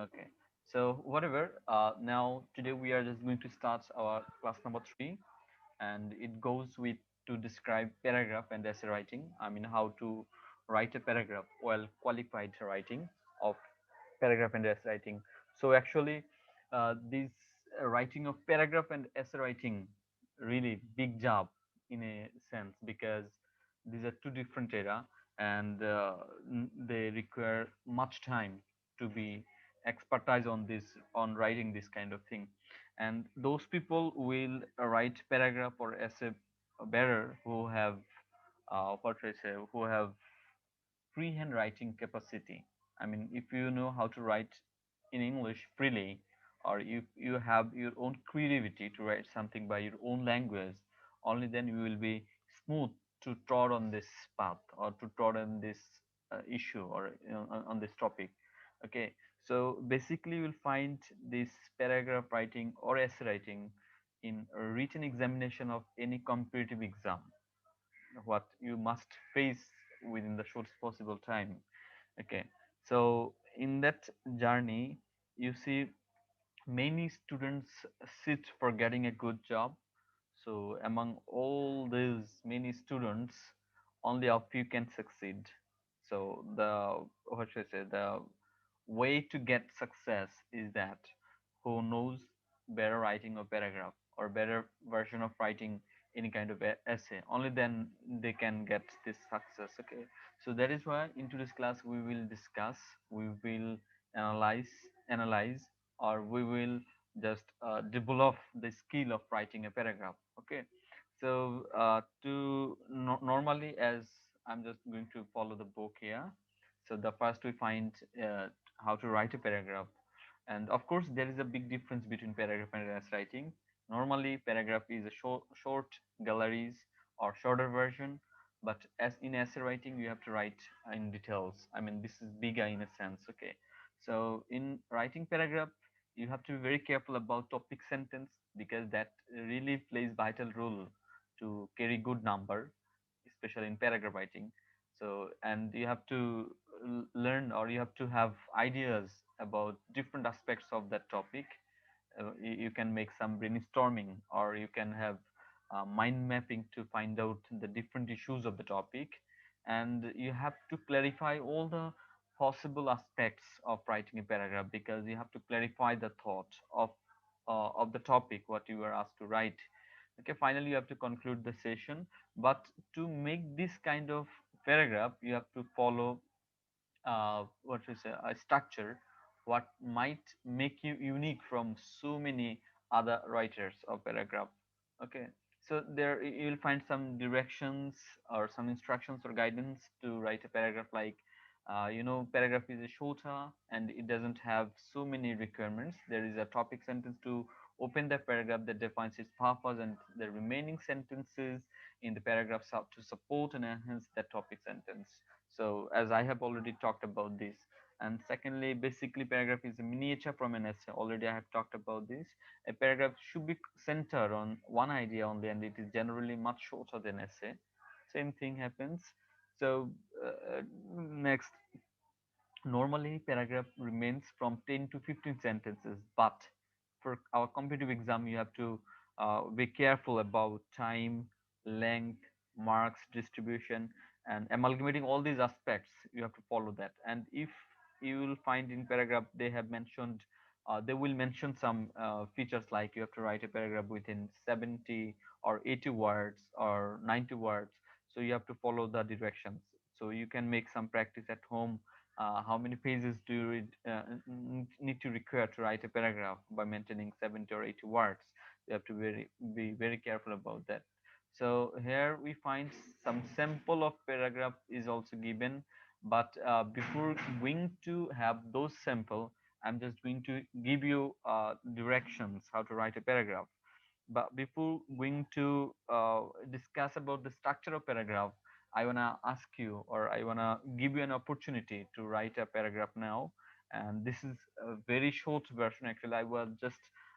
Okay. So whatever. Now today we are just going to start our class number 3, and it goes with to describe paragraph and essay writing. I mean how to write a paragraph, well qualified writing of paragraph and essay writing. So actually, this writing of paragraph and essay writing really big job in a sense, because these are two different era, and they require much time to be expertise on this, on writing this kind of thing. And those people will write paragraph or essay better who have what I say, who have freehand writing capacity. I mean, if you know how to write in English freely, or if you have your own creativity to write something by your own language, only then you will be smooth to trod on this path, or to trod on this issue, or on this topic. Okay, so basically you will find this paragraph writing or essay writing in a written examination of any competitive exam, what you must face within the shortest possible time. Okay, so in that journey, you see many students sit for getting a good job. So among all these many students, only a few can succeed. So the, what should I say, the way to get success is that who knows better writing of paragraph, or better version of writing any kind of essay, only then they can get this success. Okay, so that is why in today's class we will discuss, we will analyze, or we will just develop the skill of writing a paragraph. Okay, so to normally, as I'm just going to follow the book here. So the first we find how to write a paragraph, and of course there is a big difference between paragraph and essay writing. Normally paragraph is a short galleries or shorter version, but as in essay writing you have to write in details. I mean, this is bigger in a sense. Okay, so in writing paragraph you have to be very careful about topic sentence, because that really plays vital role to carry good number, especially in paragraph writing. So, and you have to learn, or you have to have ideas about different aspects of that topic. You can make some brainstorming, or you can have mind mapping to find out the different issues of the topic, and you have to clarify all the possible aspects of writing a paragraph, because you have to clarify the thought of the topic what you were asked to write. Okay, finally you have to conclude the session. But to make this kind of paragraph you have to follow what is a structure, what might make you unique from so many other writers of paragraph. Okay, so there you will find some directions, or some instructions or guidance to write a paragraph, like paragraph is a shorter and it doesn't have so many requirements. There is a topic sentence to open the paragraph that defines its purpose, and the remaining sentences in the paragraph to support and enhance that topic sentence. So as I have already talked about this. And secondly, basically paragraph is a miniature from an essay. Already I have talked about this. A paragraph should be centered on one idea only, and it is generally much shorter than essay. Same thing happens. So next, normally paragraph remains from 10 to 15 sentences, but for our competitive exam you have to be careful about time, length, marks distribution, and amalgamating all these aspects. You have to follow that. And if you will find in paragraph they have mentioned, they will mention some features, like you have to write a paragraph within 70 or 80 words or 90 words. So you have to follow the directions. So you can make some practice at home. How many pages do you need to require to write a paragraph by maintaining 70 or 80 words? You have to be very careful about that. So here we find some sample of paragraph is also given, but before going to have those sample, I'm just going to give you directions how to write a paragraph. But before going to discuss about the structure of paragraph, I wanna ask you, or I wanna give you an opportunity to write a paragraph now. And this is a very short version. Actually,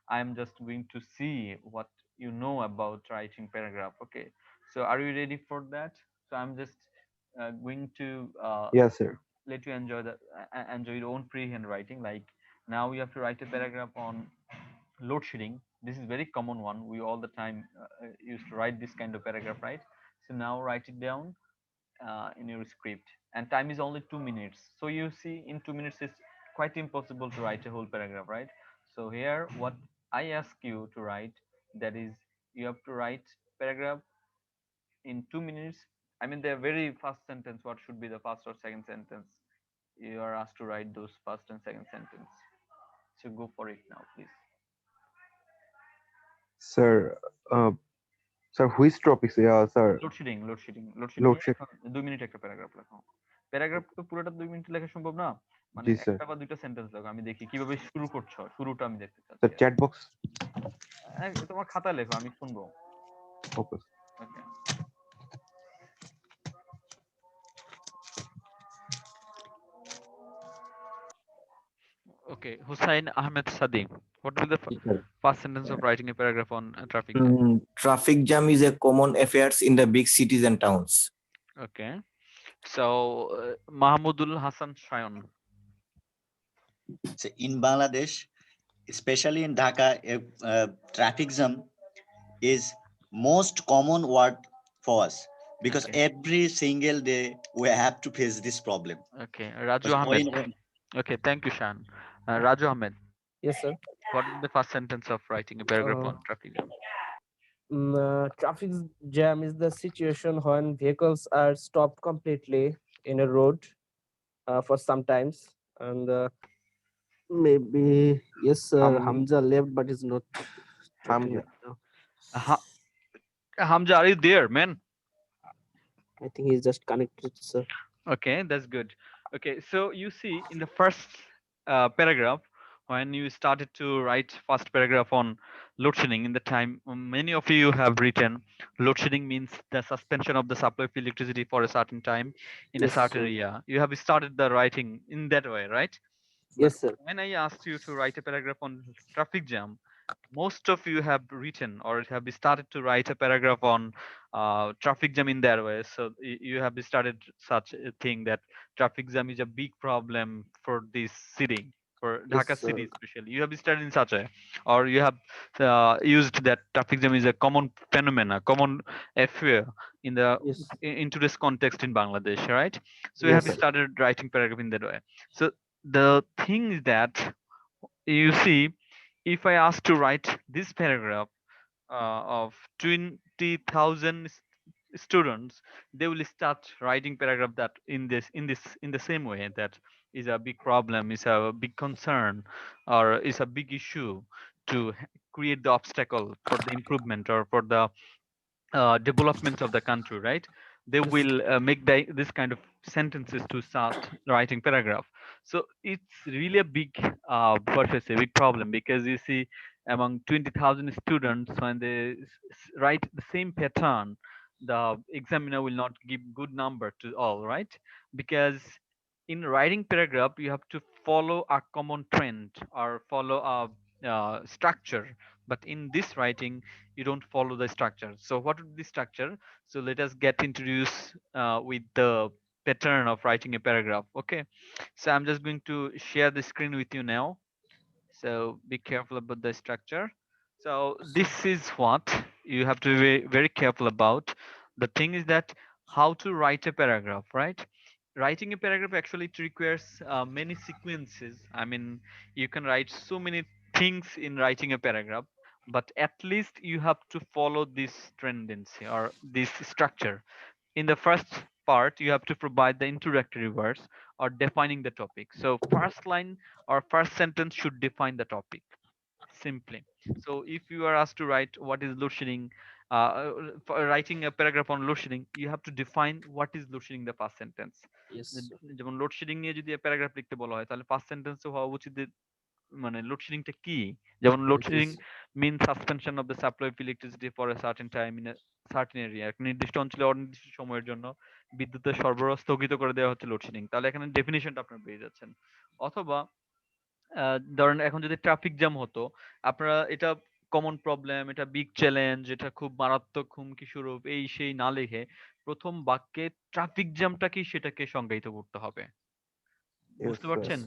I am just going to see what you know about writing paragraph. Okay, so are you ready for that? So I'm just going to Yes, sir. let you enjoy the enjoy your own freehand writing. Like Now you have to write a paragraph on load shedding. This is very common one. We all the time used to write this kind of paragraph, right? So now write it down in your script, and time is only 2 minutes. So you see, in 2 minutes it's quite impossible to write a whole paragraph, right? So here what I ask you to write, that is, you have to write paragraph in 2 minutes. I mean, the very first sentence, what should be the first or second sentence, you are asked to write those first and second sentence. So go for it now, please. Sir, uh, sir, which topics? Yeah, sir. Load shedding load shedding load shedding Load এর shed. এখন 2 minute একটা paragraph লেখো। Paragraph তো পুরোটা 2 minute লেখা সম্ভব না, মানে Ji, sir. একটা বা দুইটা সেন্টেন্স লেখো। আমি দেখি কিভাবে শুরু করছো, শুরুটা আমি দেখতে The চাচ্ছি আর কি। chat box. তোমার খাতায় লেখো, আমি শুনবো। Okay. Okay. Okay, Hussain Ahmed Sadi. What will be the Yes, sir. first sentence of writing a paragraph on traffic jam? Traffic jam is a common affairs in the big cities and towns. Okay. So, Mahmudul Hassan Shayan. So in Bangladesh, especially in Dhaka, traffic jam is most common word for us because Okay. every single day we have to face this problem. Okay. Raju Because Ahmed. Okay, thank you, Shan. Raju Ahmed. Yes, sir. What is the first sentence of writing a paragraph Uh, on traffic jam? Traffic jam is the situation when vehicles are stopped completely in a road for some times. And maybe, yes, sir, Ham, Hamza left, but is not talking Hamza. right now. Ha- Hamza, are you there, man? I think he's just connected, sir. Okay, that's good. Okay, so you see in the first paragraph, when you started to write first paragraph on load shedding, in the time many of you have written load shedding means the suspension of the supply of electricity for a certain time in a Yes, certain sir. area. You have started the writing in that way, right? But Yes, sir. when I asked you to write a paragraph on traffic jam, most of you have written or have started to write a paragraph on traffic jam in that way. So you have started such a thing that traffic jam is a big problem for this city, for Yes, Dhaka sir. city especially. You have started in such a, or you have used that traffic jam is a common phenomena, common affair in the Yes. in today's context in Bangladesh, right? So you Yes, have sir. started writing paragraph in that way. So the thing is that you see, if I ask to write this paragraph of 20,000 students, they will start writing paragraph that in the same way, that is a big problem, is a big concern, or is a big issue to create the obstacle for the improvement or for the development of the country, right? They Yes. will make this kind of sentences to start writing paragraph. So it's really a big, what I say, big problem, because you see, among 20,000 students, when they write the same pattern, the examiner will not give good number to all, right? Because in writing paragraph, you have to follow a common trend or follow a structure. But in this writing, you don't follow the structure. So what would be the structure? So let us get introduced with the pattern of writing a paragraph. Okay. So I'm just going to share the screen with you now. So be careful about the structure. So this is what you have to be very careful about. The thing is that how to write a paragraph, right? Writing a paragraph actually it requires many sequences. I mean, you can write so many things in writing a paragraph, but at least you have to follow this tendency or this structure. In the first part, you have to provide the introductory words or defining the topic. So first line or first sentence should define the topic simply. So if you are asked to write what is load shedding, for writing a paragraph on load shedding, you have to define what is load shedding the first sentence. Yes, sir. যেমন load shedding নিয়ে যদি paragraph লিখতে বলা হয়, তাহলে first sentence হওয়া উচিত যে, মানে লোডশেডিংটা কি। যেমন load shedding Yes. Mean suspension of the supply of electricity for a certain time in a certain area, এক নির্দিষ্ট অঞ্চলে অনির্দিষ্ট সময়ের জন্য বিদ্যুতের সরবরাহ স্থগিত করে দেওয়া হচ্ছে লোডশেডিং। তাহলে এখানে ডেফিনিশনটা আপনারা পেয়ে যাচ্ছেন। অথবা ধরেন এখন যদি ট্রাফিক জ্যাম হতো, আপনারা এটা কমন প্রবলেম, এটা বিগ চ্যালেঞ্জ, এটা খুব মারাত্মক হুমকি স্বরূপ, এই সেই না লিখে প্রথম বাক্যে ট্রাফিক জ্যামটা কি সেটাকে সংজ্ঞায়িত করতে হবে। Yes, বুঝতে sir. পারছেন?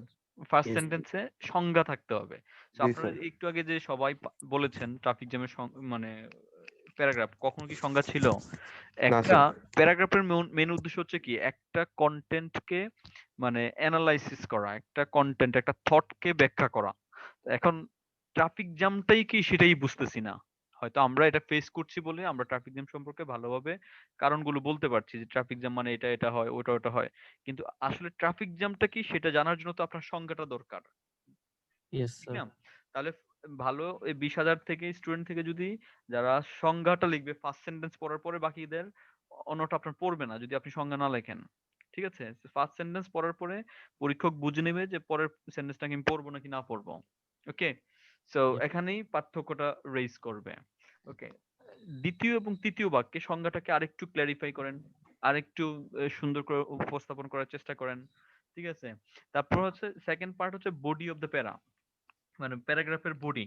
First Yes. সেন্টেন্সে সংজ্ঞা থাকতে হবে। সো জি আপনারা স্যার। একটু আগে যে সবাই বলেছেন ট্রাফিক জ্যামের মানে প্যারাগ্রাফ কখনো কি সংজ্ঞা ছিল? না একটা স্যার। প্যারাগ্রাফের মেন উদ্দেশ্য হচ্ছে কি একটা কন্টেন্টকে মানে অ্যানালাইসিস করা, একটা কন্টেন্ট একটা থটকে ব্যাখ্যা করা। এখন ট্রাফিক জ্যামটাই কি সেটাই বুঝতেছি না। হয়তো আমরা এটা ফেস করছি বলে আমরা ট্রাফিক জ্যাম সম্পর্কে ভালোভাবে কারণগুলো বলতে পারছি যে ট্রাফিক জ্যাম মানে এটা এটা হয় ওটা ওটা হয়, কিন্তু আসলে ট্রাফিক জ্যামটা কি সেটা জানার জন্য তো আপনার সংজ্ঞাটা দরকার, Yes, ঠিক sir. না? তাহলে ভালো এই 20,000 থেকে স্টুডেন্ট থেকে যদি যারা সংজ্ঞাটা লিখবে ফার্স্ট সেন্টেন্স পড়ার পরে বাকিদের অন্যটা আপনার পড়বে না যদি আপনি সংজ্ঞা না লেখেন। ঠিক আছে? ফার্স্ট সেন্টেন্স পড়ার পরে পরীক্ষক বুঝে নেবে যে পরের সেন্টেন্সটা আমি পড়বো নাকি না পড়বো। ওকে? So Yes. এখানেই পার্থক্যটা রেইজ করবে। ওকে? দ্বিতীয় এবং তৃতীয় বাক্যে সংজ্ঞাটাকে আরেকটু ক্ল্যারিফাই করেন। আরেকটু সুন্দর করে উপস্থাপন করার চেষ্টা করেন। ঠিক আছে? তারপর হচ্ছে সেকেন্ড পার্ট হচ্ছে বডি অফ দ্য প্যারা। মানে প্যারাগ্রাফের বডি,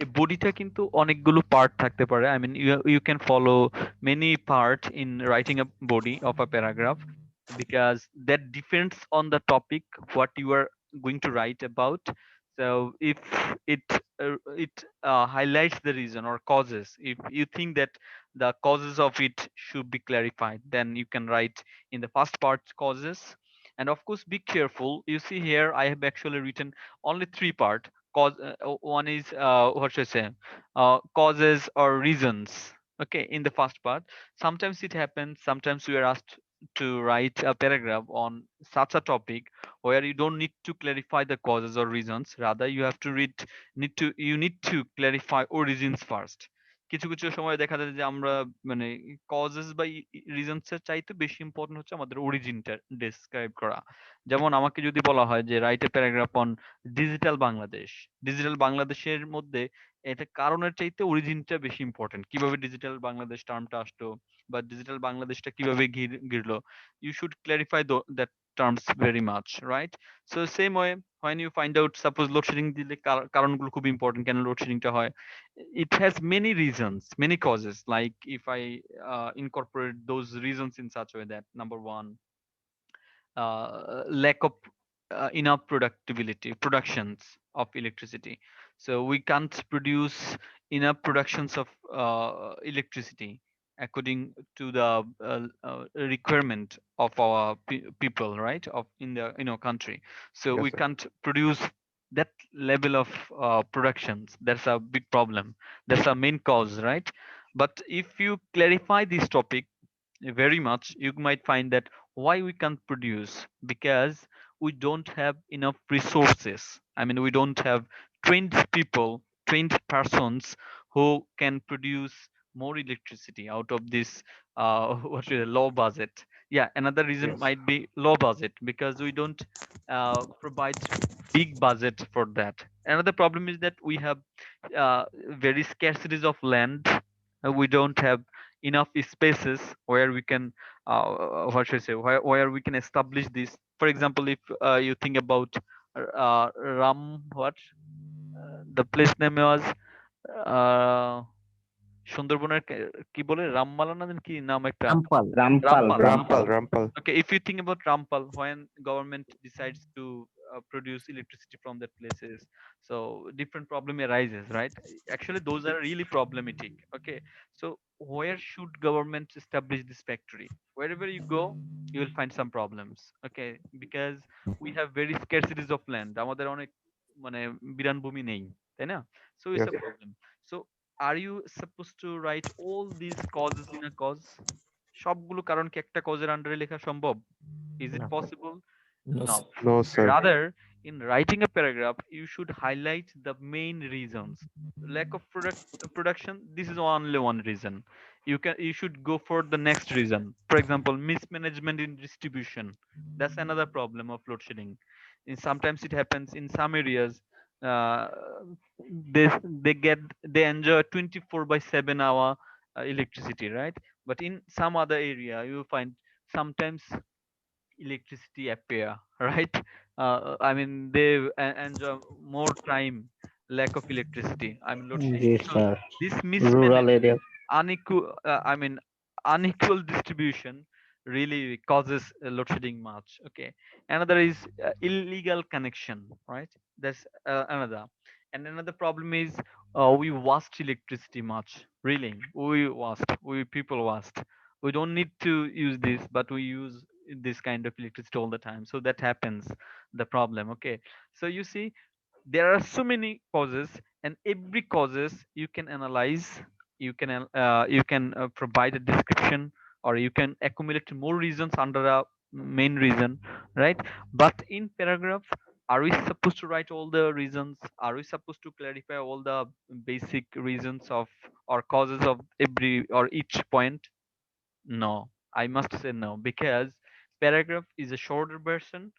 এই বডিটা কিন্তু অনেকগুলো পার্ট থাকতে পারে। I mean you can follow many part in writing a body of a paragraph because that depends on the topic what you are going to write about. So if it highlights the reason or causes, if you think that the causes of it should be clarified, then you can write in the first part causes. And of course be careful, you see here I have actually written only three part. Cause one is what should I say, causes or reasons. Okay, in the first part sometimes it happens, sometimes we are asked to write a paragraph on such a topic where you don't need to clarify the causes or reasons, rather you have to you need to clarify origins first. কিছু কিছু সময় দেখা যায় যে আমরা মানে causes বা reasons এর চাইতে বেশি ইম্পর্টেন্ট হচ্ছে আমাদের অরিজিনটা ডেসক্রাইব করা। যেমন আমাকে যদি বলা হয় যে right a paragraph on digital Bangladesh, digital বাংলাদেশের মধ্যে এটা কারণের চাইতে অরিজিনটা বেশি ইম্পর্টেন্ট। কিভাবে ডিজিটাল বাংলাদেশ টার্মটা আসলো বা ডিজিটাল বাংলাদেশটা কিভাবে গিরলো, you should clarify that terms very much, right? So same way when you find out suppose load shedding দিলে কারণগুলো খুব ইম্পর্টেন্ট কেন লোডশেডিংটা হয়, it has many reasons, many causes. Like if I incorporate those reasons in such a way that number one, lack of enough productions of electricity. So we can't produce enough productions of electricity according to the requirement of our people, right, of in the country. So Yes we sir. can't produce that level of productions. That's a big problem, that's a main cause, right? But if you clarify this topic very much, you might find that why we can't produce, because we don't have enough resources. I mean, we don't have trained people, trained persons who can produce more electricity out of this what is it, low budget. Yeah, another reason Yes. might be low budget because we don't provide big budget for that. Another problem is that we have very scarcities of land. We don't have enough spaces where we can what should I say, where we can establish this. For example, if you think about Ram, what the place name was, uh, সুন্দরবনের কি বলে রামমালা না জানি কি নাম একটা, Rampal. Rampal, Rampal, Rampal, Rampal. Rampal. Rampal. Okay, if you think about Rampal, when government decides to produce electricity from that places, so different problem arises, right? Actually, those are really problematic. Okay, so where should government establish this factory? Wherever you go, you will find some problems. Okay, because we have very scarcities of land. আমাদের অনেক মানে বিরান ভূমি নেই, তাই না? So it's Yes. a problem. So are you supposed to write all these causes in a cause? সবগুলো কারণ কি একটা কজের আন্ডারে লেখা সম্ভব? Is it No. possible? No, No. sir. No sir. Rather, in writing a paragraph, you should highlight the main reasons. Lack of production, this is only one reason. You should go for the next reason. For example, mismanagement in distribution. That's another problem of load shedding. Sometimes it happens in some areas. Uh, they enjoy 24 by 7 hour electricity, right? But in some other area, you will find sometimes electricity appear, right? I mean, they enjoy more time, lack of electricity. I mean, load shedding. Yes, So sir. this Rural mismanagement, area. unequal, I mean, unequal distribution. really causes load shedding much. Okay, another is illegal connection, right? That's another. And another problem is we waste electricity much. Really, we people waste. We don't need to use this, but we use this kind of electricity all the time, so that happens the problem. Okay, so you see there are so many causes, and every causes you can analyze, you can provide a description, or you can accumulate more reasons under a main reason, right? But in paragraph, are we supposed to write all the reasons? Are we supposed to clarify all the basic reasons of or causes of every or each point? No, I must say no, because paragraph is a shorter version,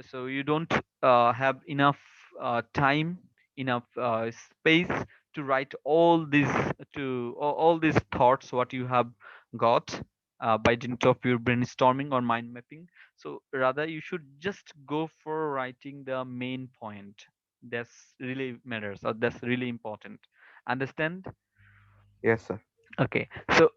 so you don't have enough time, enough space to write all these all these thoughts what you have got by dint of your brainstorming or mind mapping. So rather, you should just go for writing the main point. That's really matters, or that's really important. Understand? Yes, sir. Okay, so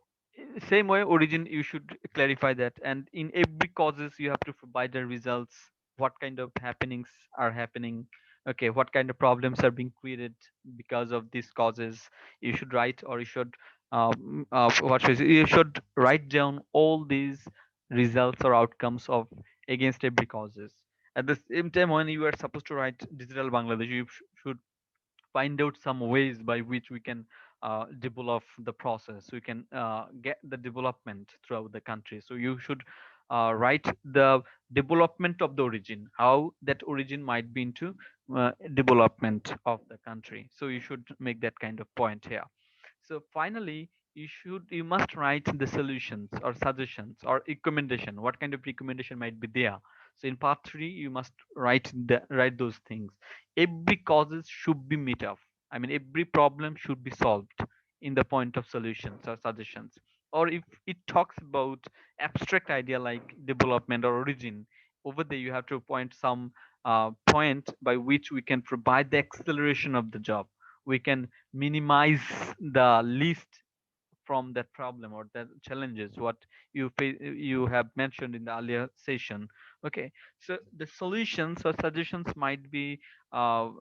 same way origin you should clarify that, and in every causes you have to provide the results, what kind of happenings are happening, okay, what kind of problems are being created because of these causes. You should write, or you should you should write down all these results or outcomes of against every causes. At the same time, when you are supposed to write digital Bangladesh, you should find out some ways by which we can develop the process, we can get the development throughout the country. So you should write the development of the origin, how that origin might be into development of the country. So you should make that kind of point here. So finally, you must write the solutions or suggestions or recommendation. What kind of recommendation might be there? So in part three, you must write those things. Every causes should be met up. I mean, every problem should be solved in the point of solutions or suggestions. Or if it talks about abstract idea like development or origin, over there you have to point some point by which we can provide the acceleration of the job. We can minimize the least from that problem or that challenges what you have mentioned in the earlier session. Okay, so the solutions or suggestions might be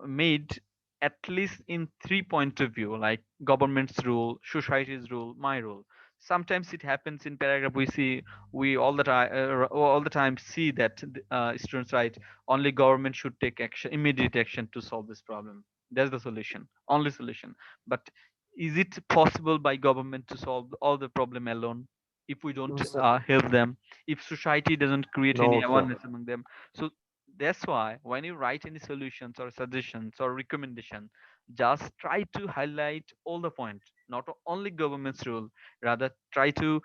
made at least in three point of view, like government's rule, society's rule, my rule. Sometimes it happens in paragraph, we all the time see that students write only government should take action, immediate action to solve this problem. That's the solution, only solution. But is it possible by government to solve all the problem alone if we No, don't sir. help them, if society doesn't create any No, sir. awareness among them? So that's why when you write any solutions or suggestions or recommendation, just try to highlight all the point, not only government's rule. Rather, try to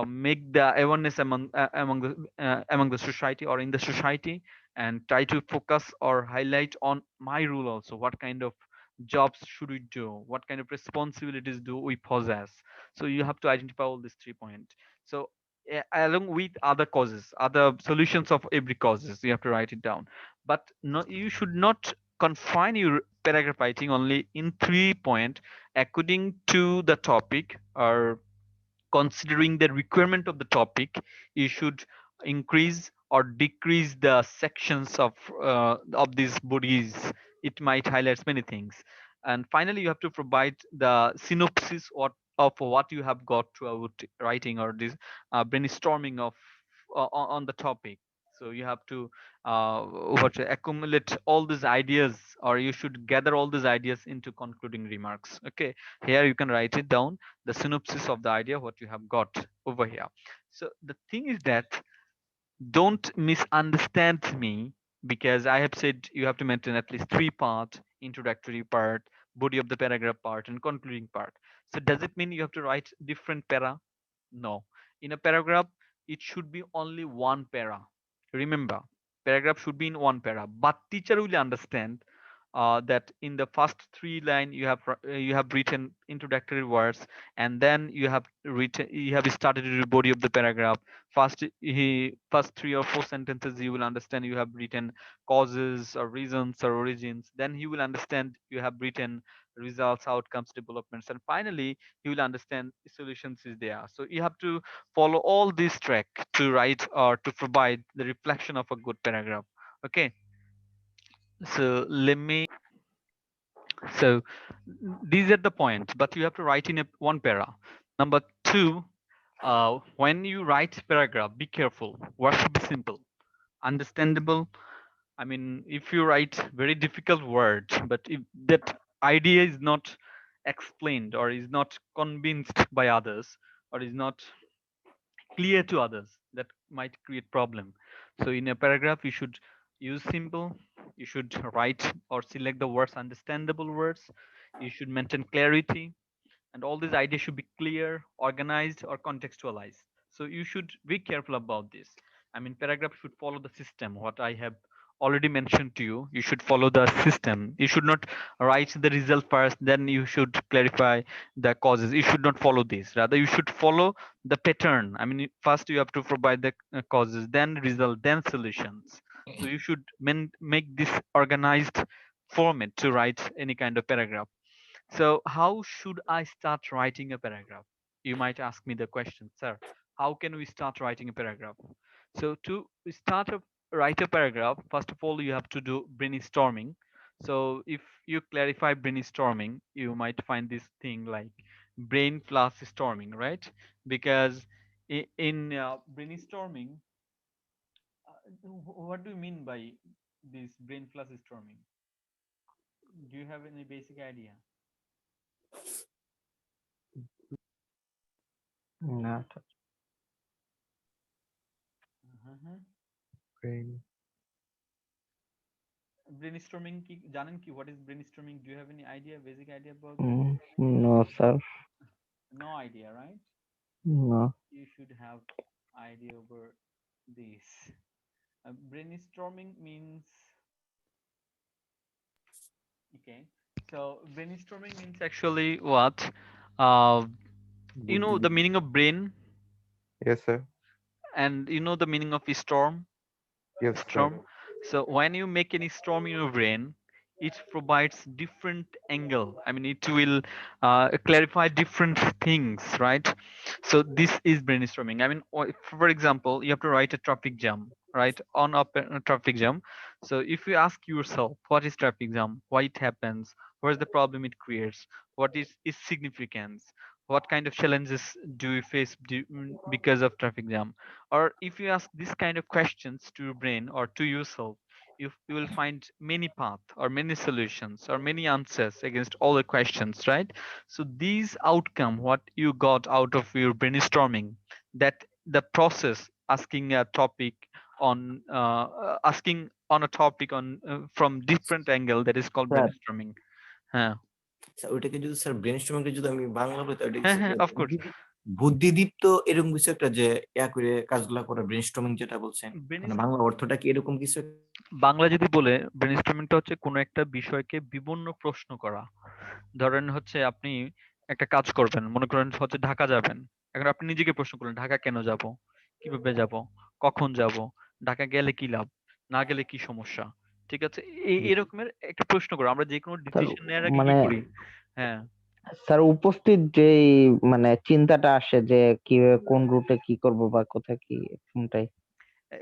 make the awareness among the society or in the society, and try to focus or highlight on my rule also. What kind of jobs should we do, what kind of responsibilities do we possess? So you have to identify all these 3 points. So along with other causes, other solutions of every causes, you have to write it down. But no, you should not confine your paragraph writing only in 3 point according to the topic, or considering the requirement of the topic. You should increase or decrease the sections of these bodies. It might highlight many things. And finally, you have to provide the synopsis of what you have got throughout writing or this brainstorming of on the topic. So you have to accumulate all these ideas, or you should gather all these ideas into concluding remarks. Okay, here you can write it down, the synopsis of the idea what you have got over here. So the thing is that don't misunderstand me, because I have said you have to maintain at least 3 part: introductory part, body of the paragraph part, and concluding part. So does it mean you have to write different para? No. In a paragraph, it should be only one para. Remember, paragraph should be in one para, but teacher will understand that in the first three line you have written introductory words, and then you have started the body of the paragraph. First three or four sentences you will understand you have written causes or reasons or origins. Then he will understand you have written results, outcomes, developments, and finally he will understand solutions is there. So you have to follow all this track to write or to provide the reflection of a good paragraph. Okay, so let me so these are the points, but you have to write in one para. Number two, when you write paragraph, be careful. Words should be simple, understandable. I mean, if you write very difficult words, but if that idea is not explained or is not convinced by others or is not clear to others, that might create problem. So in a paragraph you should use simple, you should write or select the words understandable words, you should maintain clarity, and all these ideas should be clear, organized, or contextualized. So you should be careful about this. I mean, paragraph should follow the system what I have already mentioned to you. You should follow the system. You should not write the result first, then you should clarify the causes. You should not follow this. Rather, you should follow the pattern. I mean, first you have to provide the causes, then result, then solutions. So you should make this organized format to write any kind of paragraph. So, how should I start writing a paragraph? You might ask me the question, sir, how can we start writing a paragraph? So, to start a write a paragraph, first of all, you have to do brainstorming. So, if you clarify brainstorming, you might find this thing like brain plus storming, right? Because in brainstorming, what do you mean by this brain plus storming? Do you have any basic idea? Not Uh-huh. brain. Brainstorming কি জানেন কি what is brainstorming? Do you have any idea, basic idea about this? No, sir. No idea, right? No. You should have idea over this. Brainstorming means, okay, so brainstorming means actually what? uh you know the meaning of brain, Yes, sir. and you know the meaning of storm. Yes, sir. Storm. So when you make any storm in your brain, it provides different angle. I mean, it will clarify different things, right? So this is brainstorming. I mean, for example, you have to write a traffic jam, right? On a traffic jam. So if you ask yourself, what is traffic jam? Why it happens? What is the problem it creates? What is its significance? What kind of challenges do you face because of traffic jam? Or if you ask this kind of questions to your brain or to yourself, you will find many paths or many solutions or many answers against all the questions, right? So these outcome what you got out of your brainstorming, that the process asking a topic on asking on a topic on from different angle, that is called sir brainstorming. হ্যাঁ sir ওইটাকে যদি sir ব্রেনস্টর্মিংকে যদি আমি বাংলা বলি তো এটা কি হ্যাঁ স্যার হ্যাঁ অফকোর্স। বুদ্ধিদীপ্ত এরকম কিছু একটা যে করে কাজগুলা করে ব্রেনস্টর্মিং যেটা বলছেন মানে বাংলা অর্থটা কি এরকম কিছু বাংলা যদি বলে, ব্রেনস্টর্মিংটা হচ্ছে কোনো একটা বিষয়কে বিভিন্ন প্রশ্ন করা। ধরেন হচ্ছে আপনি একটা কাজ করবেন, মনে করেন হচ্ছে ঢাকা যাবেন। এখন আপনি নিজেকে প্রশ্ন করলেন, ঢাকা কেন যাব, কিভাবে যাব, কখন যাব, ঢাকা গেলে কি লাভ, না গেলে কি সমস্যা। ঠিক আছে, এই এরকমের একটা প্রশ্ন করো। আমরা যে কোনো স্যার ডিসিশন নেওয়ার আগে কি মানে করি? হ্যাঁ, স্যার উপস্থিত যেই মানে চিন্তাটা আসে যে কিভাবে কোন রুটে কি করব বা কোথায় কি কোনটাই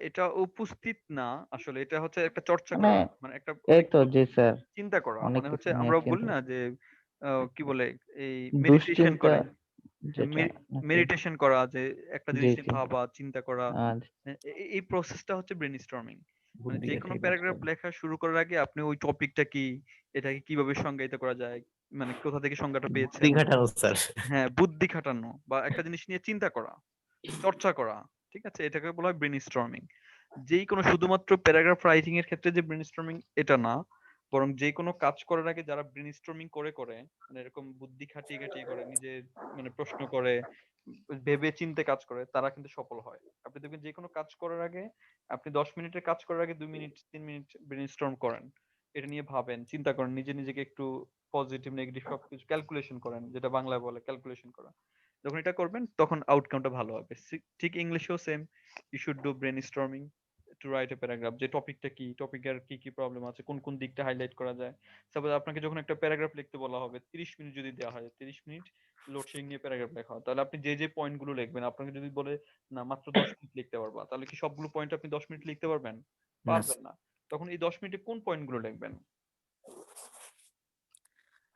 এটা উপস্থিত না, আসলে এটা হচ্ছে একটা চর্চা মানে করা, মানে একটা এই অনেক তো কিছু জি স্যার চিন্তা করা। অনেক মানে কিছু হচ্ছে নিয়ে আমরা বলি চিন্তা না যে কি বলে, এই মেডিটেশন দুশ্চিন্তা করে, যেটা নাকি মেডিটেশন করা, যে একটা জি জিনিস নিয়ে জি ভাবা, চিন্তা করা। আহ, এই প্রসেসটা হচ্ছে ব্রেনস্টর্মিং। মানে যে বুদ্ধিকে কোনো ঠিক আছে প্যারাগ্রাফ লেখা শুরু করার আগে আপনি ওই টপিকটা কি, এটাকে কিভাবে সংজ্ঞায়িত করা যায়, মানে কোথা থেকে সংজ্ঞাটা বুদ্ধি পেয়েছেন। খাটানো স্যার হ্যাঁ, বুদ্ধি খাটানো বা একটা জিনিস নিয়ে চিন্তা করা, চর্চা করা। ঠিক আছে, এটাকে বলা হয় ব্রেনস্টর্মিং। যেই কোনো শুধুমাত্র প্যারাগ্রাফ রাইটিং এর ক্ষেত্রে যে ব্রেনস্টর্মিং এটা না, বরং যে কোনো কাজ করার আগে যারা ব্রেনস্টর্মিং করে করে, মানে এরকম বুদ্ধি খাটিয়ে খাটিয়ে করে, নিজে মানে প্রশ্ন করে, ভেবে চিন্তে কাজ করে, তারা কিন্তু সফল হয়। আপনি দেখবেন যে কোনো কাজ করার আগে, আপনি 10 মিনিটের কাজ করার আগে 2 মিনিট 3 মিনিট ব্রেনস্টর্ম করেন, এটা নিয়ে ভাবেন, চিন্তা করেন, নিজেকে একটু পজিটিভ নেগেটিভ সবকিছু ক্যালকুলেশন করেন, যেটা বাংলায় বলে ক্যালকুলেশন করা। যখন এটা করবেন তখন আউটকামটা ভালো হবে। ঠিক ইংলিশেও same, you should do brainstorming to write a paragraph, যে টপিকটা কি, টপিকের কি প্রবলেম আছে, কোন দিকটা হাইলাইট করা যায়। সাপোজ আপনাকে যখন একটা প্যারাগ্রাফ লিখতে বলা হবে, 30 মিনিট যদি দেওয়া হয়, 30 মিনিট লোডশেডিং নিয়ে প্যারাগ্রাফ লেখা হয়, তাহলে আপনি যে পয়েন্ট গুলো লিখবেন, আপনাকে যদি বলে না মাত্র 10 মিনিট লিখতে পারবা, তাহলে কি সবগুলো পয়েন্ট আপনি 10 মিনিট লিখতে পারবেন? পারবেন না। তখন এই 10 মিনিটে কোন পয়েন্ট গুলো লিখবেন?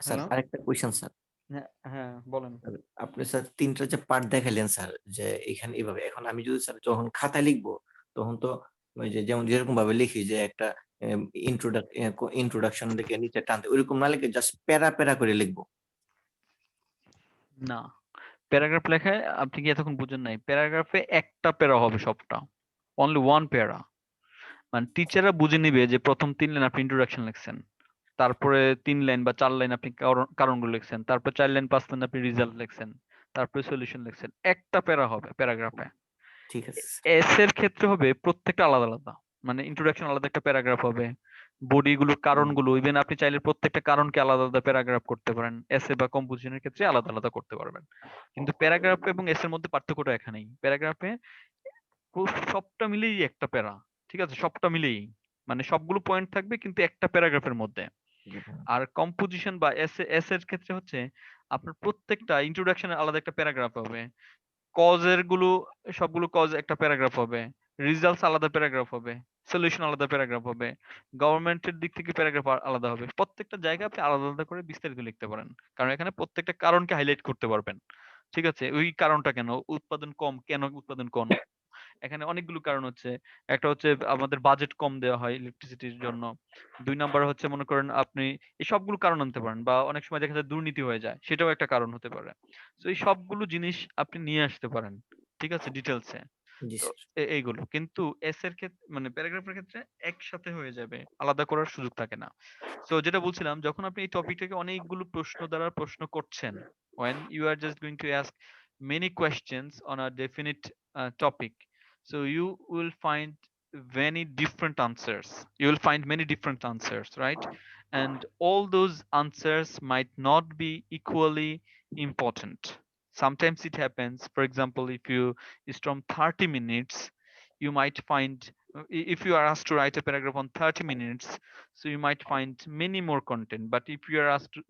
স্যার আরেকটা কোয়েশ্চেন স্যার। হ্যাঁ হ্যাঁ বলেন। আপনি স্যার 3টা যে পার্ট দেখালেন স্যার, যে এখানে এইভাবে, এখন আমি যদি স্যার যখন খাতায় লিখবো তখন তো ওই যে যেমন যেরকম ভাবে লিখি যে একটা ইন্ট্রোডাকশন লিখে নিচে টানতে, ওইরকম না লিখে জাস্ট প্যারা প্যারা করে লিখবো। না, প্যারাগ্রাফ লেখায় আপনি কি এতক্ষণ বুঝেন নাই? প্যারাগ্রাফে একটা প্যারা হবে সবটা, অনলি ওয়ান প্যারা। মানে টিচাররা বুঝে নিবে যে প্রথম 3 লাইন আপনি ইন্ট্রোডাকশন লিখছেন, তারপরে 3 লাইন বা 4 লাইন আপনি কারণগুলো লিখছেন, তারপর 4 লাইন 5 লাইন আপনি রেজাল্ট লিখছেন, তারপরে সলিউশন লিখছেন। একটা প্যারা হবে প্যারাগ্রাফে। ঠিক আছে এস এর ক্ষেত্রে হবে প্রত্যেকটা আলাদা আলাদা, মানে ইন্ট্রোডাকশন আলাদা একটা প্যারাগ্রাফ হবে, বডি গুলোর কারণগুলো, ইভেন আপনি চাইলে প্রত্যেকটা কারণকে আলাদা আলাদা প্যারাগ্রাফ করতে পারেন, এসে বা কম্পোজিশনের ক্ষেত্রে আলাদা আলাদা করতে পারবেন। কিন্তু প্যারাগ্রাফ এবং এস এর মধ্যে পার্থক্যটা এখানেই, প্যারাগ্রাফে সবটা মিলেই একটা প্যারা, ঠিক আছে, সবটা মিলেই, মানে সবগুলো পয়েন্ট থাকবে কিন্তু একটা প্যারাগ্রাফের মধ্যে। আর কম্পোজিশন বা এস এর ক্ষেত্রে হচ্ছে আপনার প্রত্যেকটা ইন্ট্রোডাকশনের আলাদা একটা প্যারাগ্রাফ হবে, কজের গুলো সবগুলো কজ একটা প্যারাগ্রাফ হবে, রিজাল্টস আলাদা প্যারাগ্রাফ হবে, সলিউশন আলাদা প্যারাগ্রাফ হবে, গভর্নমেন্টের দিক থেকে প্যারাগ্রাফ আলাদা হবে। প্রত্যেকটা জায়গায় আপনি আলাদা আলাদা করে বিস্তারিত লিখতে পারেন, কারণ এখানে প্রত্যেকটা কারণকে হাইলাইট করতে পারবেন। ঠিক আছে, ওই কারণটা কেন উৎপাদন কম, কেন উৎপাদন কম, এখানে অনেকগুলো কারণ হচ্ছে। একটা হচ্ছে আমাদের বাজেট কম দেওয়া হয় ইলেকট্রিসিটির জন্য। 2 নাম্বার হচ্ছে মনে করেন আপনি এই সবগুলো কারণ আনতে পারেন, বা অনেক সময় দেখা যায় দুর্নীতি হয়ে যায়, সেটাও একটা কারণ হতে পারে। তো এই সবগুলো জিনিস আপনি নিয়ে আসতে পারেন, ঠিক আছে, ডিটেলসে। জি তো স্যার। এইগুলো কিন্তু এস এর ক্ষেত্রে মানে প্যারাগ্রাফের ক্ষেত্রে একসাথে হয়ে যাবে, আলাদা করার সুযোগ থাকে না। তো যেটা বলছিলাম, যখন আপনি এই টপিকটাকে অনেকগুলো প্রশ্ন দ্বারা প্রশ্ন করছেন, when you are just going to ask many questions on a definite topic, so you will find many different answers, you will find many different answers, right? And all those answers might not be equally important. Sometimes it happens, for example, if you storm 30 minutes, you might find if you are asked to write a paragraph on 30 minutes, so you might find many more content. But if you are asked to,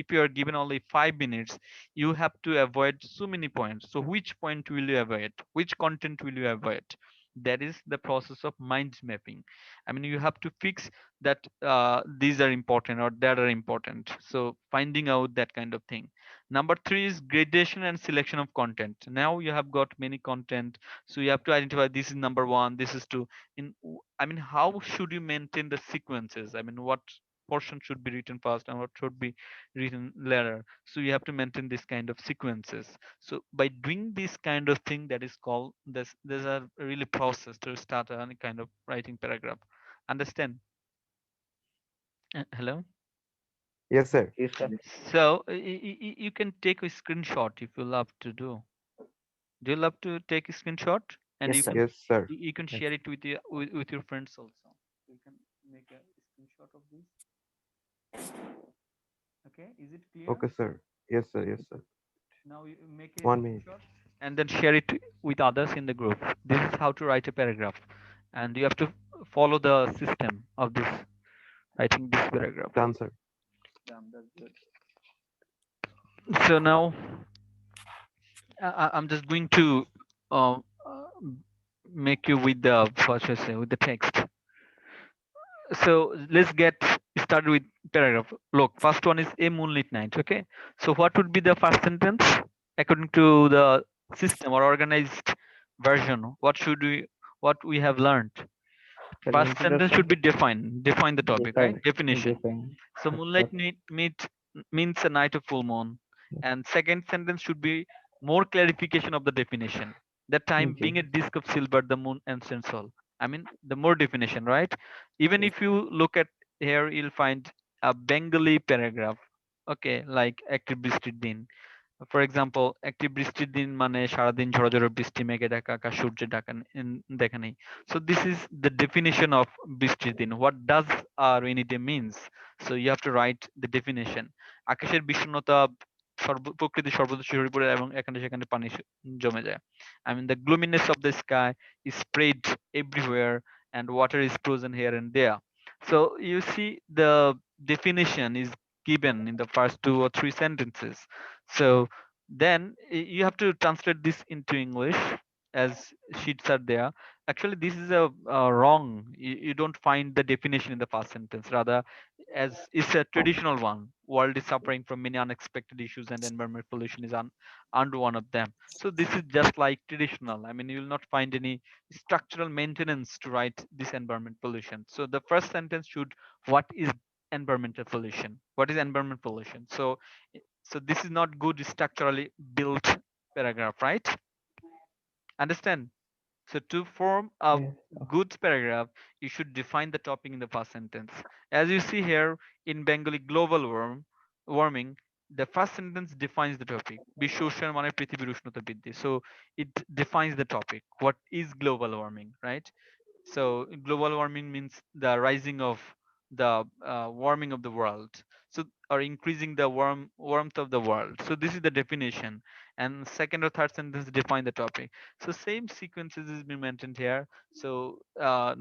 if you are given only 5 minutes, you have to avoid so many points. So which point will you avoid, which content will you avoid? That is the process of mind mapping. I mean, you have to fix that these are important or that are important, so finding out that kind of thing. Number 3 is gradation and selection of content. Now you have got many content, so you have to identify this is number 1, this is 2. I mean, how should you maintain the sequences? I mean, what portion should be written first and what should be written later? So you have to maintain this kind of sequences. So by doing this kind of thing, that is called this, there's a really process to start any kind of writing paragraph. Understand? Hello. Yes, sir. Yes, sir. So you can take a screenshot if you love to do. Do you love to take a screenshot? And Yes you sir. can Yes, sir. you can Yes. share it with your friends also. You can make a screenshot of this. Okay, is it clear? Okay, sir. Yes, sir. Yes, sir. Now you make a 1 minute. screenshot and then share it with others in the group. This is how to write a paragraph, and you have to follow the system of this writing this paragraph. Done, sir. Done, that's good. So now I'm just going to uh, make you with the what should I say, with the text. So let's get started with paragraph. Look, first one is a moonlit night. Okay, so what would be the first sentence according to the system or organized version? What we have learned? Sir, First sentence should introduction. be define the topic, right? Definition. Define. So moonlight Okay. means a night of full moon, and second sentence should be more clarification of the definition. The time Okay. being a disk of silver, the moon and sun sol. I mean, the more definition, right? Even if you look at here, you'll find a Bengali paragraph. Okay, like একটি বৃষ্টির দিন. For example একটি বৃষ্টির দিন মানে সারাদিন ঝড় ঝড় বৃষ্টি মেঘে ঢাকা আকাশ সূর্যে ঢাকা দেখা নেই। So this is the definition of বৃষ্টির দিন, what does rainy day means. So you have to write the definition. আকাশের বিষণ্ণতা, প্রকৃতির সর্বদা শিহরে পড়ে এবং এখানে সেখানে পানি জমে যায়। I mean the gloominess of the sky is spread everywhere and water is frozen here and there. So you see the definition is given in the first 2 or 3 sentences. So then you have to translate this into English as sheets are there. Actually, this is a wrong. You don't find the definition in the first sentence. Rather, as it's a traditional one. World is suffering from many unexpected issues, and environment pollution is under one of them. So this is just like traditional. I mean, you will not find any structural maintenance to write this environment pollution. So the first sentence should, what is environmental pollution? What is environment pollution? So this is not good structurally built paragraph, right? Understand? So to form a Yeah. good paragraph, you should define the topic in the first sentence. As you see here in Bengali global warming, the first sentence defines the topic. বিশ্ব উষ্ণায়ন মানে পৃথিবীর উষ্ণতা বৃদ্ধি. So it defines the topic. What is global warming, right? So global warming means the rising of the warming of the world. So or increasing the warmth of the world. So this is the definition. And second or third sentence define the topic. So same sequences is being mentioned here. So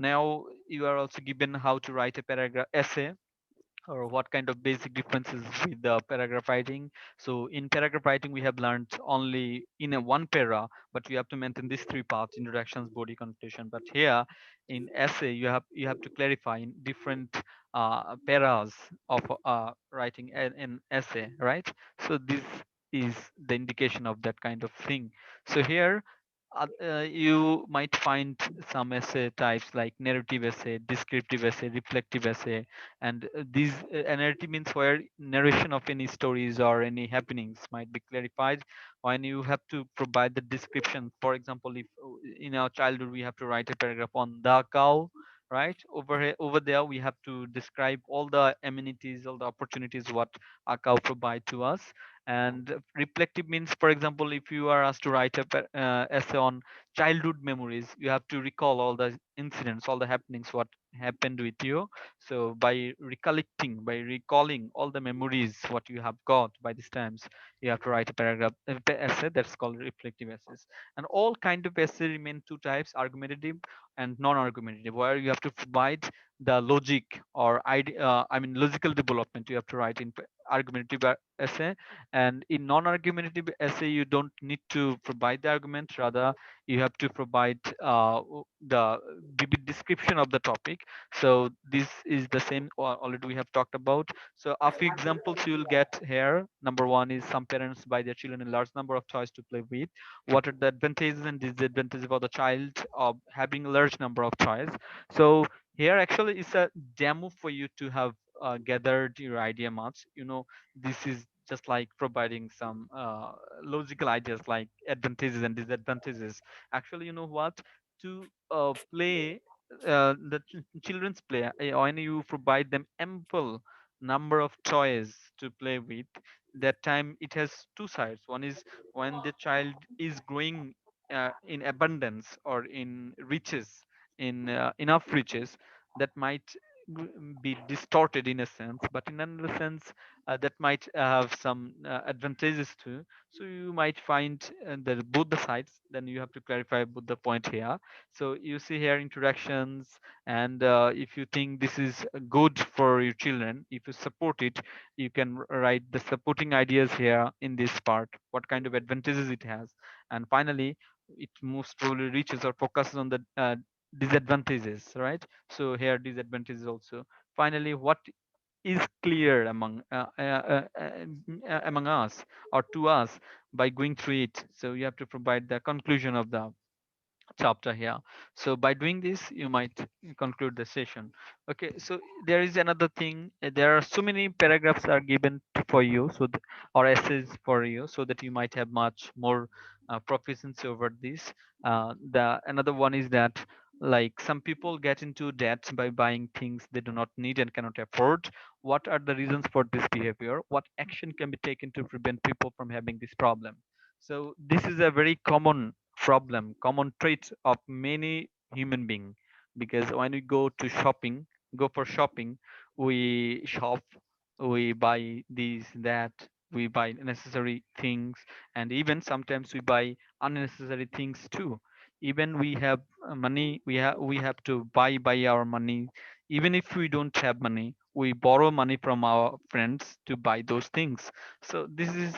now you are also given how to write a paragraph essay, or what kind of basic differences with the paragraph writing. So in paragraph writing, we have learned only in a one para, but you have to maintain these three parts: introductions, body, conclusion. But here in essay, you have to clarify in different paras of writing an essay, right? So this is the indication of that kind of thing. So here you might find some essay types like narrative essay, descriptive essay, reflective essay. And these narrative means where narration of any stories or any happenings might be clarified. When you have to provide the description, for example, if in our childhood we have to write a paragraph on the cow, right? Over here, over there we have to describe all the amenities, all the opportunities what a cow provide to us. And reflective means, for example, if you are asked to write a essay on childhood memories, you have to recall all the incidents, all the happenings what happened with you. So by recollecting, by recalling all the memories what you have got by these times, you have to write a paragraph essay that's called reflective essays. And all kind of essay remain two types: argumentative and non-argumentative, where you have to provide the logic or idea, I mean logical development you have to write in argumentative essay. And in non-argumentative essay, you don't need to provide the argument. Rather, you have to provide the vivid description of the topic. So this is the same already we have talked about. So a few examples you will get here. Number one is, some parents buy their children a large number of toys to play with. What are the advantages and disadvantages of the child of having a large number of toys? So here actually is a demo for you to have gathered your idea much. This is just like providing some logical ideas like advantages and disadvantages. Actually, you know what? To play the children's play, when you provide them ample number of toys to play with, that time it has two sides. One is when the child is growing in abundance or in riches, in enough riches, that might be distorted in a sense, but in another sense that might have some advantages too. So you might find that both the sides, then you have to clarify both the point here. So you see here introductions, and if you think this is good for your children, if you support it, you can write the supporting ideas here in this part, what kind of advantages it has. And finally, it most probably reaches or focuses on the disadvantages, right? So here disadvantages also. Finally, what is clear among us or to us by going through it. So you have to provide the conclusion of the chapter here. So by doing this, you might conclude the session. Okay, so there is another thing. There are so many paragraphs are given for you, so or essays for you, so that you might have much more proficiency over this. The another one is that Like some people get into debt by buying things they do not need and cannot afford. What are the reasons for this behavior? What action can be taken to prevent people from having this problem? So this is a very common problem, common trait of many human beings, because when we go for shopping, we shop, we buy these, that, we buy necessary things, and even sometimes we buy unnecessary things too. Even we have money, we have to buy our money. Even if we don't have money, we borrow money from our friends to buy those things. So this is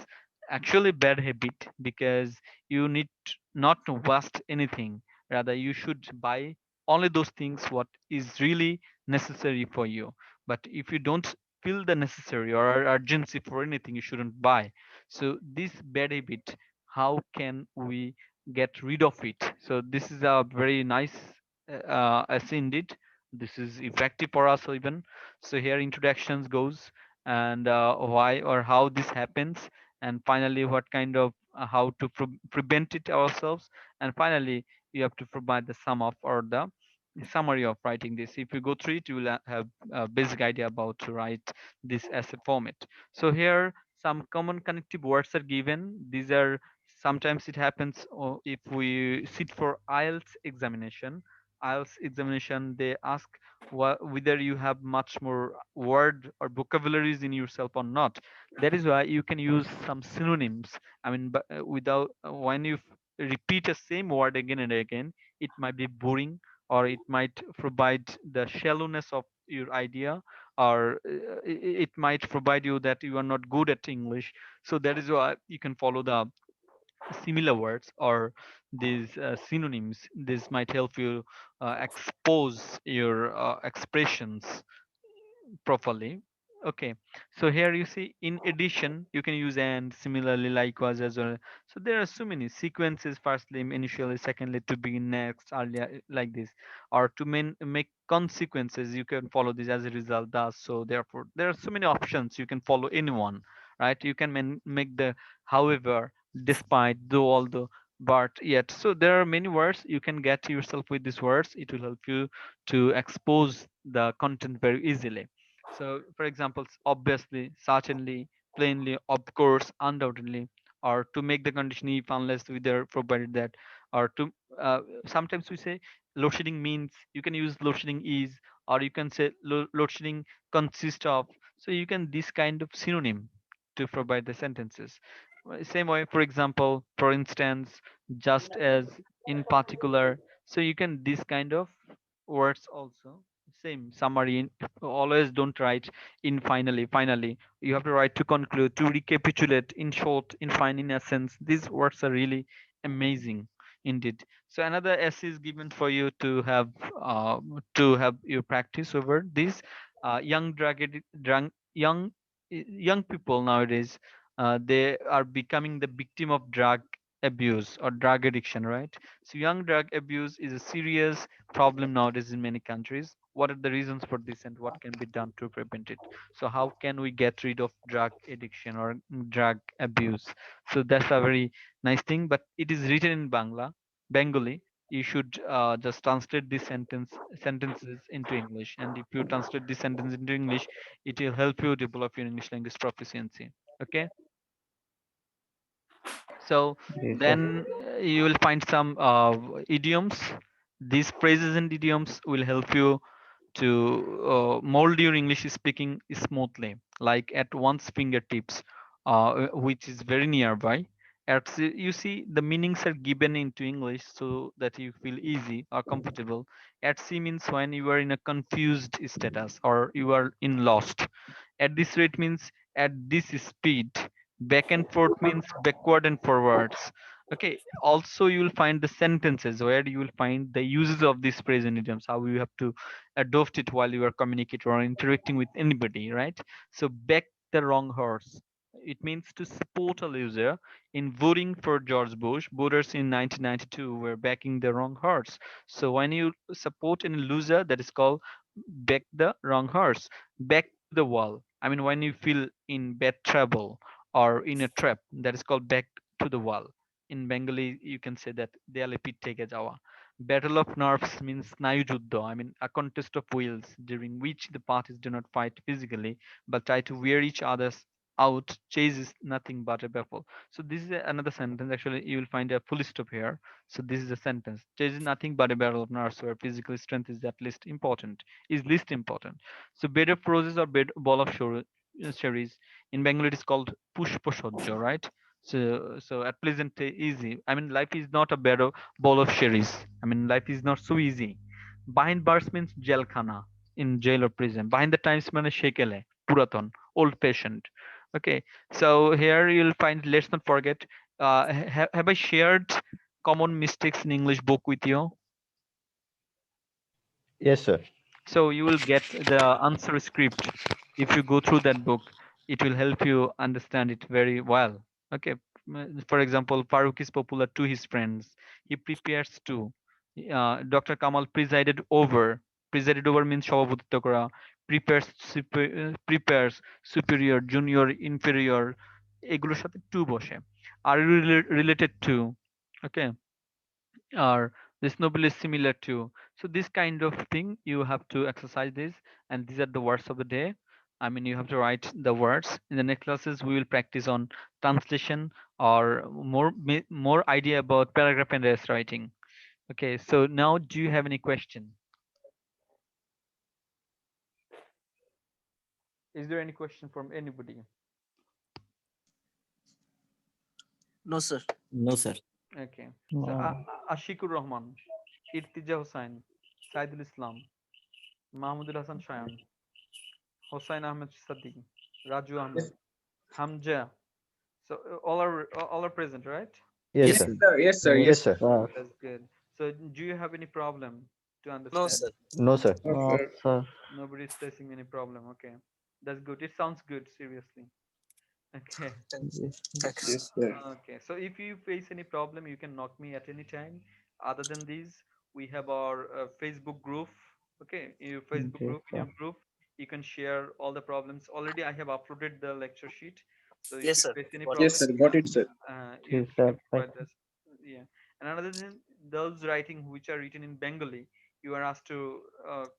actually bad habit, because you need not to waste anything. Rather, you should buy only those things what is really necessary for you. But if you don't feel the necessary or urgency for anything, you shouldn't buy. So this bad habit, how can we get rid of it? So this is a very nice essay indeed. This is effective for us even. So here introductions goes, and why or how this happens, and finally what kind of how to prevent it ourselves, and finally you have to provide the sum of or the summary of writing this. If you go through it, you will have a basic idea about to write this essay format. So here some common connective words are given. These are, sometimes it happens if we sit for IELTS examination. IELTS examination, they ask whether you have much more word or vocabularies in yourself or not. That is why you can use some synonyms. I mean, but without when you repeat a same word again and again, it might be boring, or it might provide the shallowness of your idea, or it might provide you that you are not good at English. So that is why you can follow the similar words or these synonyms. This might help you expose your expressions properly. Okay, so here you see in addition you can use and, similarly, likewise as well. So there are so many sequences: firstly, initially, secondly, to begin, next, earlier, like this. Or to make consequences, you can follow this as a result, thus, so, therefore. There are so many options, you can follow anyone, right? You can make the however, despite, though, although, but, yet. So there are many words you can get yourself with these words. It will help you to expose the content very easily. So, for example, obviously, certainly, plainly, of course, undoubtedly, or to make the condition if, unless, whether, provided that, or to sometimes we say load shedding means, you can use load shedding is, or you can say load shedding consists of. So you can this kind of synonym to provide the sentences. Same way, for example, for instance, just as, in particular. So you can this kind of words also. Same summary. Always don't write in, finally. You have to write to conclude, to recapitulate, in short, in fine, in essence. These words are really amazing indeed. So another essay is given for you to have your practice over this. Young young people nowadays, they are becoming the victim of drug abuse or drug addiction, right? So young drug abuse is a serious problem nowadays in many countries. What are the reasons for this, and what can be done to prevent it? So how can we get rid of drug addiction or drug abuse? So that's a very nice thing, but it is written in Bengali. You should just translate this sentences into English, and if you translate this sentence into English, it will help you develop your English language proficiency. Okay, so Yes, sir. then you will find some idioms. These phrases and idioms will help you to mold your English speaking smoothly, like at one's fingertips, which is very nearby. You see, the meanings are given into English so that you feel easy or comfortable. At sea means when you are in a confused status or you are in lost. At this rate means at this speed. Back and forth means backward and forwards. Okay, also you will find the sentences where you will find the uses of these phrase and idioms, how you have to adopt it while you are communicating or interacting with anybody, right? So back the wrong horse, it means to support a loser. In voting for George Bush, voters in 1992 were backing the wrong horse. So when you support a loser, that is called back the wrong horse. Back to the wall, I mean, when you feel in bad trouble or in a trap, that is called back to the wall. In Bengali, you can say that দেয়ালে পিঠ থেকে যাওয়া. Battle of nerves means Snayu Juddha, I mean a contest of wills during which the parties do not fight physically but try to wear each other's out. Chase is nothing but a battle. So this is another sentence. Actually, you will find a full stop here. So this is a sentence. Chase is nothing but a battle of nerves where physical strength is at least important, is least important. So bed of roses or bed ball of cherries. In Bengali, it is called pushposhojjo, right? So at pleasant easy. I mean, life is not a bed of bowl of cherries. I mean, life is not so easy. Behind bars means jailkhana, in jail or prison. Behind the times means shekele, puraton, old fashioned. Okay, so here you'll find, let's not forget, have I shared common mistakes in English book with you? Yes, sir. So you will get the answer script. If you go through that book, it will help you understand it very well. Okay. For example, Farooq is popular to his friends. He prepares to. Dr. Kamal Presided over means সভাপতিত্ব করা. Prepares superior, junior, inferior. এগুলোর সাথে to বসে. Are you related to? Okay. Or this novel is similar to. So this kind of thing you have to exercise this, and these are the words of the day. I mean, you have to write the words. In the next classes, we will practice on translation or more idea about paragraph and essay writing. Okay, so now do you have any question? Is there any question from anybody? No, sir. No, sir. Okay. So Ashikur Rahman, Irtija Hussain, Saidul Islam, Mahmudul Hassan Shayan, Hossein Ahmed Sadiq, Raju Ahmed, Hamza. So all are present, right? Yes, Yes, sir. sir. Yes, sir. Yes, sir. That's good. So do you have any problem to No, understand? sir. No, sir. No, sir. Nobody is facing any problem. Okay, that's good. It sounds good. Seriously. Okay. Thanks. Yes, sir. Okay. So if you face any problem, you can knock me at any time. Other than these, we have our Facebook group. Okay, your Facebook Yes, group. In sir. your group, you can share all the problems. Already, I have uploaded the lecture sheet. So if Yes, you sir. face any Got it. problem, Yes, sir. Got it, sir. you Yes, sir. can provide this. Yeah. And another thing, those writing which are written in Bengali, you are asked to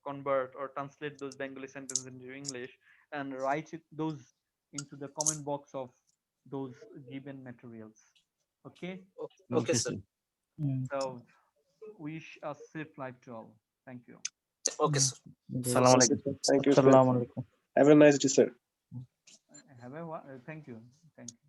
convert or translate those Bengali sentences into English and write those into the comment box of those given materials. Okay. Okay, Okay, sir. sir. So wish a safe life to all. Thank you. Okay, sir. Salam Okay, alaikum. sir. Thank you, sir. Assalamu alaikum. Have a nice day, sir. Thank you. Thank you.